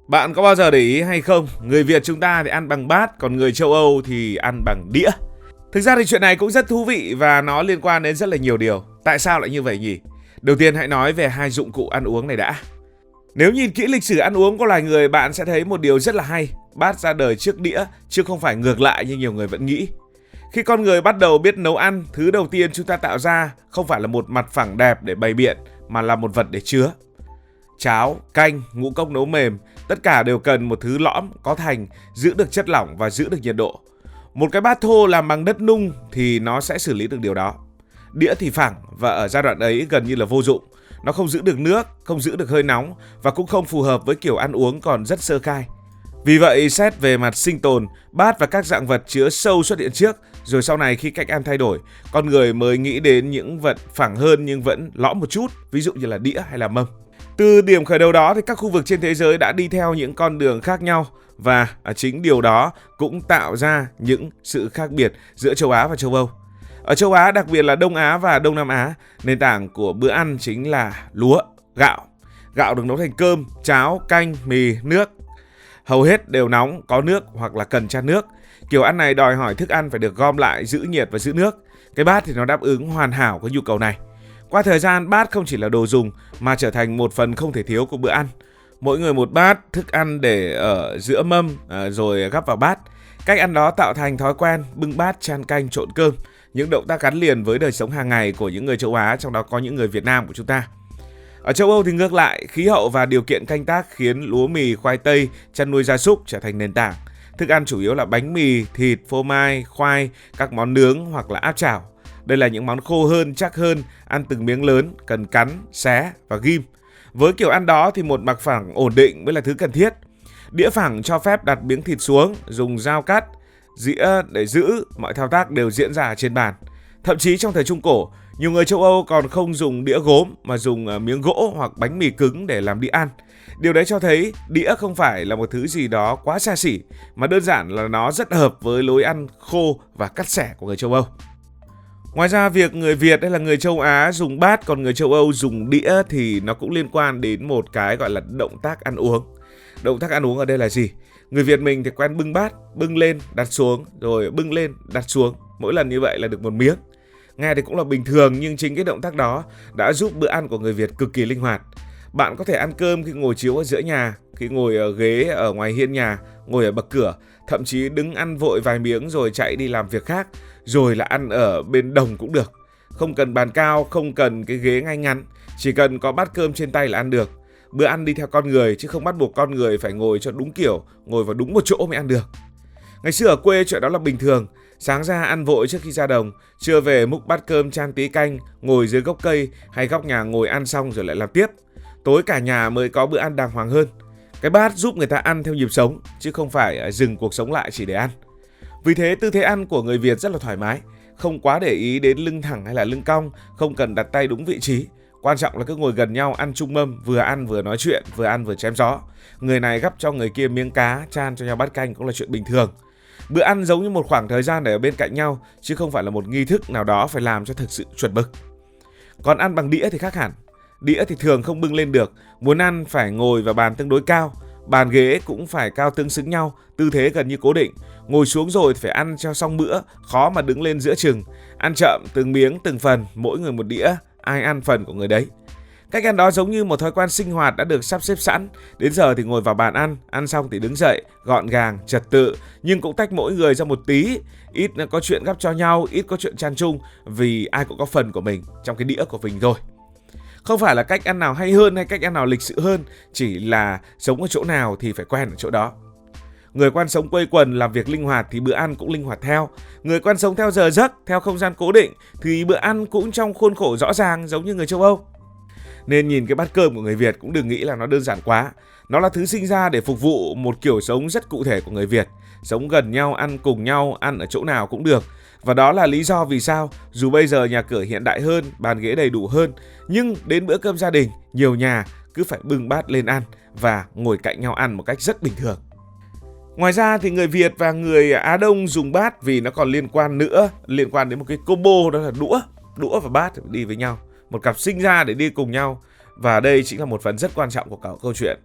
Bạn có bao giờ để ý hay không? Người Việt chúng ta thì ăn bằng bát, còn người châu Âu thì ăn bằng đĩa. Thực ra thì chuyện này cũng rất thú vị và nó liên quan đến rất là nhiều điều. Tại sao lại như vậy nhỉ? Đầu tiên hãy nói về hai dụng cụ ăn uống này đã. Nếu nhìn kỹ lịch sử ăn uống của loài người, bạn sẽ thấy một điều rất là hay. Bát ra đời trước đĩa, chứ không phải ngược lại như nhiều người vẫn nghĩ. Khi con người bắt đầu biết nấu ăn, thứ đầu tiên chúng ta tạo ra không phải là một mặt phẳng đẹp để bày biện, mà là một vật để chứa. Cháo, canh, ngũ cốc nấu mềm, tất cả đều cần một thứ lõm, có thành, giữ được chất lỏng và giữ được nhiệt độ. Một cái bát thô làm bằng đất nung thì nó sẽ xử lý được điều đó. Đĩa thì phẳng và ở giai đoạn ấy gần như là vô dụng. Nó không giữ được nước, không giữ được hơi nóng và cũng không phù hợp với kiểu ăn uống còn rất sơ khai. Vì vậy, xét về mặt sinh tồn, bát và các dạng vật chứa sâu xuất hiện trước, rồi sau này khi cách ăn thay đổi, con người mới nghĩ đến những vật phẳng hơn nhưng vẫn lõm một chút, ví dụ như là đĩa hay là mâm. Từ điểm khởi đầu đó thì các khu vực trên thế giới đã đi theo những con đường khác nhau và chính điều đó cũng tạo ra những sự khác biệt giữa châu Á và châu Âu. Ở châu Á, đặc biệt là Đông Á và Đông Nam Á, nền tảng của bữa ăn chính là lúa, gạo. Gạo được nấu thành cơm, cháo, canh, mì, nước. Hầu hết đều nóng, có nước hoặc là cần chan nước. Kiểu ăn này đòi hỏi thức ăn phải được gom lại, giữ nhiệt và giữ nước. Cái bát thì nó đáp ứng hoàn hảo cái nhu cầu này. Qua thời gian, bát không chỉ là đồ dùng mà trở thành một phần không thể thiếu của bữa ăn. Mỗi người một bát, thức ăn để ở giữa mâm rồi gắp vào bát. Cách ăn đó tạo thành thói quen bưng bát chan canh trộn cơm. Những động tác gắn liền với đời sống hàng ngày của những người châu Á, trong đó có những người Việt Nam của chúng ta. Ở châu Âu thì ngược lại, khí hậu và điều kiện canh tác khiến lúa mì, khoai tây, chăn nuôi gia súc trở thành nền tảng. Thức ăn chủ yếu là bánh mì, thịt, phô mai, khoai, các món nướng hoặc là áp chảo. Đây là những món khô hơn, chắc hơn, ăn từng miếng lớn, cần cắn, xé và ghim. Với kiểu ăn đó thì một mặt phẳng ổn định mới là thứ cần thiết. Đĩa phẳng cho phép đặt miếng thịt xuống, dùng dao cắt, dĩa để giữ, mọi thao tác đều diễn ra trên bàn. Thậm chí trong thời Trung Cổ, nhiều người châu Âu còn không dùng đĩa gốm mà dùng miếng gỗ hoặc bánh mì cứng để làm đĩa ăn. Điều đấy cho thấy đĩa không phải là một thứ gì đó quá xa xỉ, mà đơn giản là nó rất hợp với lối ăn khô và cắt xẻ của người châu Âu. Ngoài ra, việc người Việt hay là người châu Á dùng bát còn người châu Âu dùng đĩa thì nó cũng liên quan đến một cái gọi là động tác ăn uống. Động tác ăn uống ở đây là gì? Người Việt mình thì quen bưng bát, bưng lên, đặt xuống, rồi bưng lên, đặt xuống. Mỗi lần như vậy là được một miếng. Nghe thì cũng là bình thường, nhưng chính cái động tác đó đã giúp bữa ăn của người Việt cực kỳ linh hoạt. Bạn có thể ăn cơm khi ngồi chiếu ở giữa nhà, khi ngồi ở ghế ở ngoài hiên nhà, ngồi ở bậc cửa, thậm chí đứng ăn vội vài miếng rồi chạy đi làm việc khác, rồi là ăn ở bên đồng cũng được. Không cần bàn cao, không cần cái ghế ngay ngắn, chỉ cần có bát cơm trên tay là ăn được. Bữa ăn đi theo con người chứ không bắt buộc con người phải ngồi cho đúng kiểu, ngồi vào đúng một chỗ mới ăn được. Ngày xưa ở quê chuyện đó là bình thường. Sáng ra ăn vội trước khi ra đồng, trưa về múc bát cơm chan tí canh, ngồi dưới gốc cây hay góc nhà ngồi ăn xong rồi lại làm tiếp. Tối cả nhà mới có bữa ăn đàng hoàng hơn. Cái bát giúp người ta ăn theo nhịp sống, chứ không phải dừng cuộc sống lại chỉ để ăn. Vì thế tư thế ăn của người Việt rất là thoải mái, không quá để ý đến lưng thẳng hay là lưng cong, không cần đặt tay đúng vị trí. Quan trọng là cứ ngồi gần nhau ăn chung mâm, vừa ăn vừa nói chuyện, vừa ăn vừa chém gió. Người này gắp cho người kia miếng cá, chan cho nhau bát canh cũng là chuyện bình thường. Bữa ăn giống như một khoảng thời gian để ở bên cạnh nhau, chứ không phải là một nghi thức nào đó phải làm cho thực sự chuẩn mực. Còn ăn bằng đĩa thì khác hẳn. Đĩa thì thường không bưng lên được, muốn ăn phải ngồi vào bàn tương đối cao. Bàn ghế cũng phải cao tương xứng nhau, tư thế gần như cố định. Ngồi xuống rồi thì phải ăn cho xong bữa, khó mà đứng lên giữa chừng. Ăn chậm, từng miếng, từng phần, mỗi người một đĩa, ai ăn phần của người đấy. Cách ăn đó giống như một thói quen sinh hoạt đã được sắp xếp sẵn. Đến giờ thì ngồi vào bàn ăn xong thì đứng dậy, gọn gàng, trật tự, nhưng cũng tách mỗi người ra một tí. Ít có chuyện gắp cho nhau, ít có chuyện chan chung, vì ai cũng có phần của mình trong cái đĩa của mình thôi. Không phải là cách ăn nào hay hơn hay cách ăn nào lịch sự hơn, chỉ là sống ở chỗ nào thì phải quen ở chỗ đó. Người quen sống quây quần, làm việc linh hoạt thì bữa ăn cũng linh hoạt theo. Người quen sống theo giờ giấc, theo không gian cố định thì bữa ăn cũng trong khuôn khổ rõ ràng giống như người châu Âu. Nên nhìn cái bát cơm của người Việt cũng đừng nghĩ là nó đơn giản quá. Nó là thứ sinh ra để phục vụ một kiểu sống rất cụ thể của người Việt. Sống gần nhau, ăn cùng nhau, ăn ở chỗ nào cũng được. Và đó là lý do vì sao dù bây giờ nhà cửa hiện đại hơn, bàn ghế đầy đủ hơn, nhưng đến bữa cơm gia đình, nhiều nhà cứ phải bưng bát lên ăn và ngồi cạnh nhau ăn một cách rất bình thường. Ngoài ra thì người Việt và người Á Đông dùng bát vì nó còn liên quan đến một cái combo, đó là đũa và bát đi với nhau. Một cặp sinh ra để đi cùng nhau. Và đây chính là một phần rất quan trọng của cả câu chuyện.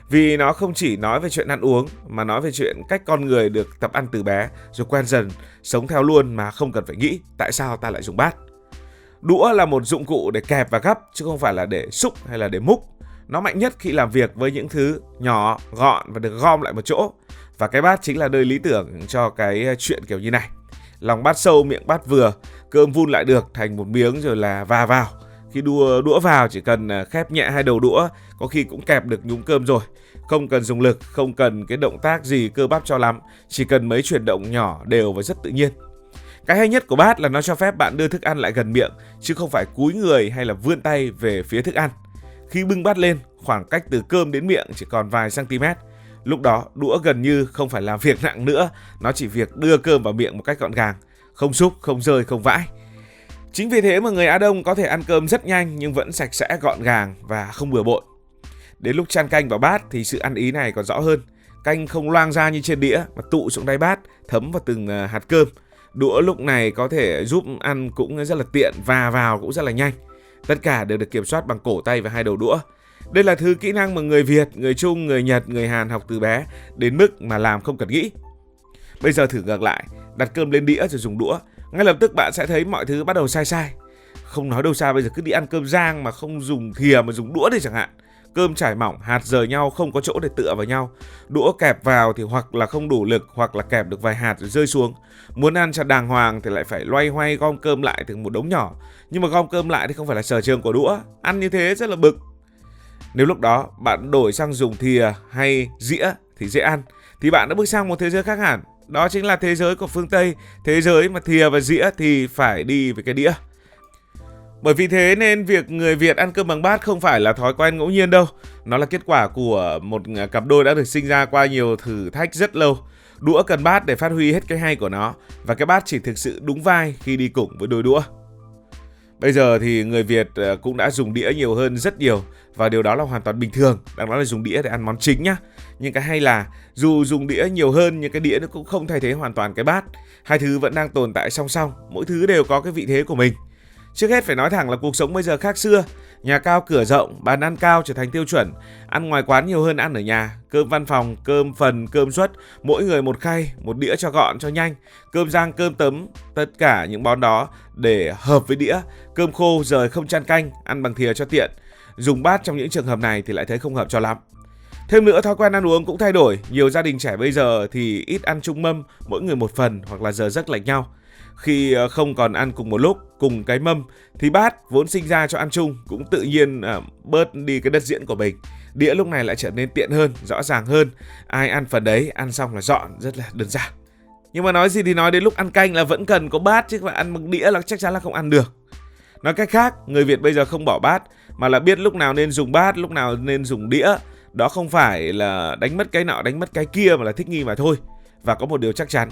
Vì nó không chỉ nói về chuyện ăn uống mà nói về chuyện cách con người được tập ăn từ bé rồi quen dần, sống theo luôn mà không cần phải nghĩ tại sao ta lại dùng bát. Đũa là một dụng cụ để kẹp và gắp chứ không phải là để xúc hay là để múc. Nó mạnh nhất khi làm việc với những thứ nhỏ, gọn và được gom lại một chỗ. Và cái bát chính là nơi lý tưởng cho cái chuyện kiểu như này. Lòng bát sâu, miệng bát vừa, cơm vun lại được thành một miếng rồi là vào. Khi đũa vào chỉ cần khép nhẹ hai đầu đũa, có khi cũng kẹp được nhúng cơm rồi. Không cần dùng lực, không cần cái động tác gì cơ bắp cho lắm, chỉ cần mấy chuyển động nhỏ đều và rất tự nhiên. Cái hay nhất của bát là nó cho phép bạn đưa thức ăn lại gần miệng, chứ không phải cúi người hay là vươn tay về phía thức ăn. Khi bưng bát lên, khoảng cách từ cơm đến miệng chỉ còn vài cm. Lúc đó đũa gần như không phải làm việc nặng nữa, nó chỉ việc đưa cơm vào miệng một cách gọn gàng, không xúc, không rơi, không vãi. Chính vì thế mà người Á Đông có thể ăn cơm rất nhanh nhưng vẫn sạch sẽ, gọn gàng và không bừa bộn. Đến lúc chan canh vào bát thì sự ăn ý này còn rõ hơn. Canh không loang ra như trên đĩa mà tụ xuống đáy bát, thấm vào từng hạt cơm. Đũa lúc này có thể giúp ăn cũng rất là tiện và vào cũng rất là nhanh. Tất cả đều được kiểm soát bằng cổ tay và hai đầu đũa. Đây là thứ kỹ năng mà người Việt, người Trung, người Nhật, người Hàn học từ bé đến mức mà làm không cần nghĩ. Bây giờ thử ngược lại, đặt cơm lên đĩa rồi dùng đũa, ngay lập tức bạn sẽ thấy mọi thứ bắt đầu sai. Không nói đâu xa, bây giờ cứ đi ăn cơm rang mà không dùng thìa mà dùng đũa đi chẳng hạn. Cơm trải mỏng, hạt rời nhau, không có chỗ để tựa vào nhau. Đũa kẹp vào thì hoặc là không đủ lực, hoặc là kẹp được vài hạt rồi rơi xuống. Muốn ăn cho đàng hoàng thì lại phải loay hoay gom cơm lại từ một đống nhỏ. Nhưng mà gom cơm lại thì không phải là sở trường của đũa. Ăn như thế rất là bực. Nếu lúc đó bạn đổi sang dùng thìa hay dĩa thì dễ ăn, thì bạn đã bước sang một thế giới khác hẳn. Đó chính là thế giới của phương Tây, thế giới mà thìa và dĩa thì phải đi với cái đĩa. Bởi vì thế nên việc người Việt ăn cơm bằng bát không phải là thói quen ngẫu nhiên đâu. Nó là kết quả của một cặp đôi đã được sinh ra qua nhiều thử thách rất lâu. Đũa cần bát để phát huy hết cái hay của nó, và cái bát chỉ thực sự đúng vai khi đi cùng với đôi đũa. Bây giờ thì người Việt cũng đã dùng đĩa nhiều hơn rất nhiều, và điều đó là hoàn toàn bình thường. Đang nói là dùng đĩa để ăn món chính nhá. Nhưng cái hay là dù dùng đĩa nhiều hơn nhưng cái đĩa nó cũng không thay thế hoàn toàn cái bát. Hai thứ vẫn đang tồn tại song song, mỗi thứ đều có cái vị thế của mình. Trước hết phải nói thẳng là cuộc sống bây giờ khác xưa. Nhà cao cửa rộng, bàn ăn cao trở thành tiêu chuẩn. Ăn ngoài quán nhiều hơn ăn ở nhà. Cơm văn phòng, cơm phần, cơm suất, mỗi người một khay, một đĩa cho gọn cho nhanh. Cơm rang, cơm tấm, tất cả những món đó để hợp với đĩa. Cơm khô rời không chan canh, ăn bằng thìa cho tiện. Dùng bát trong những trường hợp này thì lại thấy không hợp cho lắm. Thêm nữa, thói quen ăn uống cũng thay đổi. Nhiều gia đình trẻ bây giờ thì ít ăn chung mâm, mỗi người một phần hoặc là giờ giấc lệch nhau. Khi không còn ăn cùng một lúc, cùng cái mâm, thì bát vốn sinh ra cho ăn chung cũng tự nhiên bớt đi cái đất diễn của mình. Đĩa lúc này lại trở nên tiện hơn, rõ ràng hơn. Ai ăn phần đấy, ăn xong là dọn, rất là đơn giản. Nhưng mà nói gì thì nói, đến lúc ăn canh là vẫn cần có bát, chứ mà ăn bằng đĩa là chắc chắn là không ăn được. Nói cách khác, người Việt bây giờ không bỏ bát, mà là biết lúc nào nên dùng bát, lúc nào nên dùng đĩa. Đó không phải là đánh mất cái nọ, đánh mất cái kia, mà là thích nghi mà thôi. Và có một điều chắc chắn,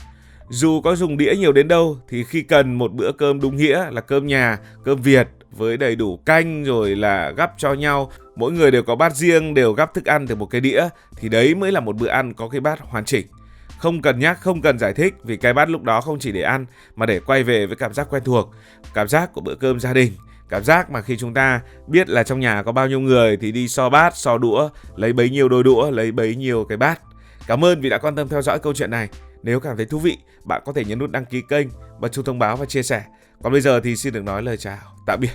dù có dùng đĩa nhiều đến đâu thì khi cần một bữa cơm đúng nghĩa là cơm nhà, cơm Việt với đầy đủ canh rồi là gắp cho nhau, mỗi người đều có bát riêng, đều gắp thức ăn từ một cái đĩa, thì đấy mới là một bữa ăn có cái bát hoàn chỉnh. Không cần nhắc, không cần giải thích, vì cái bát lúc đó không chỉ để ăn mà để quay về với cảm giác quen thuộc, cảm giác của bữa cơm gia đình. Cảm giác mà khi chúng ta biết là trong nhà có bao nhiêu người thì đi so bát, so đũa, lấy bấy nhiêu đôi đũa, lấy bấy nhiêu cái bát. Cảm ơn vì đã quan tâm theo dõi câu chuyện này. Nếu cảm thấy thú vị, bạn có thể nhấn nút đăng ký kênh, bật chuông thông báo và chia sẻ. Còn bây giờ thì xin được nói lời chào, tạm biệt.